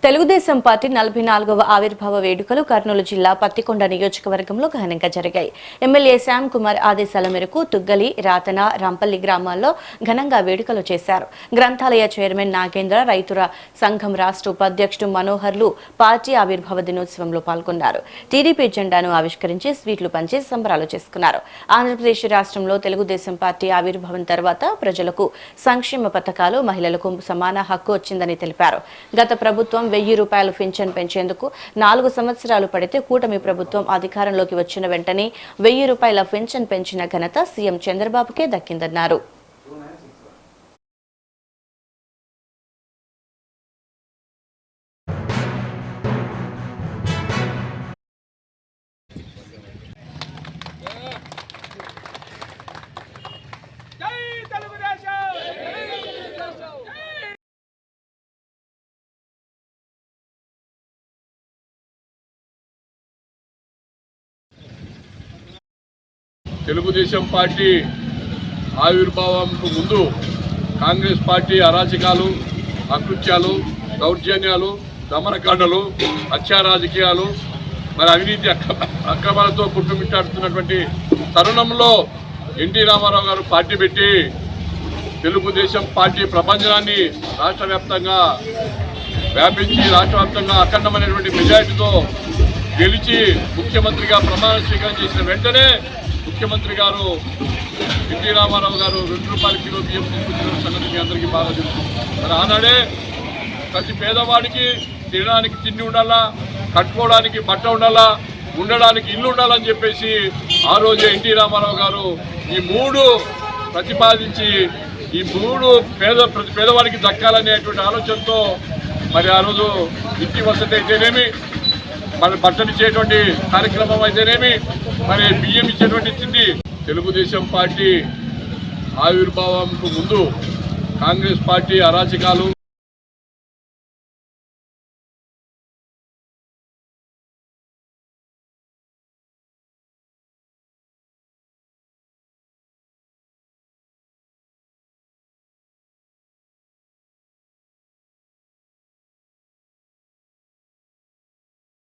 Telugu Desam party 44వ ఆవిర్భావ వేడుకలు కర్నూలు జిల్లా పత్తికొండ నియోజకవర్గంలో ఘనంగా జరిగాయి. ఎమ్మెల్యే శ్యామ్ కుమార్ ఆదేశాల మేరకు తుగ్గలి, రాతన, రాంపల్లి గ్రామాల్లో ఘనంగా వేడుకలు చేశారు. గ్రంథాలయ చైర్మన్ నాగేంద్ర, రైతుల సంఘం రాష్ట్ర ఉపాధ్యక్షుడు మనోహర్లు పార్టీ ఆవిర్భావ దినోత్సవంలో పాల్గొన్నారు. టీడీపీ జెండాను ఆవిష్కరించి స్వీట్లు పంచి సంబరాలు చేసుకున్నారు. ఆంధ్రప్రదేశ్ రాష్ట్రంలో తెలుగుదేశం పార్టీ ఆవిర్భావం తర్వాత ప్రజలకు సంక్షేమ పథకాలు, మహిళలకు సమాన హక్కు వచ్చిందని తెలిపారు. గత ప్రభుత్వం 1000 రూపాయలు పింఛన్ పెంచేందుకు 4 సంవత్సరాలు పడితే కూటమి ప్రభుత్వం అధికారంలోకి వచ్చిన వెంటనే 1000 రూపాయల పింఛన్ పెంచిన ఘనత సీఎం చంద్రబాబుకే దక్కిందన్నారు. తెలుగుదేశం పార్టీ ఆవిర్భావంకు ముందు కాంగ్రెస్ పార్టీ అరాచకాలు, అకృత్యాలు, దౌర్జన్యాలు, దమనకాండలు, హత్యా రాజకీయాలు, మరి అవినీతి అక్రమాలతో కుట్టుమిట్టాడుతున్నటువంటి తరుణంలో ఎన్టీ రామారావు గారు పార్టీ పెట్టి తెలుగుదేశం పార్టీ ప్రపంచాన్ని రాష్ట్ర వ్యాప్తంగా వ్యాపించి రాష్ట్ర వ్యాప్తంగా అఖండమైనటువంటి మెజారిటీతో గెలిచి ముఖ్యమంత్రిగా ప్రమాణ స్వీకారం చేసిన వెంటనే ముఖ్యమంత్రి గారు ఎన్టీ రామారావు గారు 2 రూపాయల కిలో బియ్యం తీసుకొచ్చిన సంగతి మీ అందరికీ బాగా తెలుసు. మరి ఆనాడే ప్రతి పేదవాడికి తినడానికి తిండి ఉండాలా, కట్టుకోవడానికి బట్ట ఉండాలా, ఉండడానికి ఇల్లు ఉండాలని చెప్పేసి ఆ రోజే ఎన్టీ రామారావు గారు ఈ 3 ప్రతిపాదించి ఈ 3 ప్రతి పేదవాడికి దక్కాలనేటువంటి ఆలోచనతో మరి ఆ రోజు ఇంటి వసతి అయితేనేమి, మరి బట్టనిచ్చేటువంటి కార్యక్రమం అయితేనేమి, మరి బియ్యం ఇచ్చేటువంటి తిండి. తెలుగుదేశం పార్టీ ఆవిర్భావంకు ముందు కాంగ్రెస్ పార్టీ అరాచకాలు,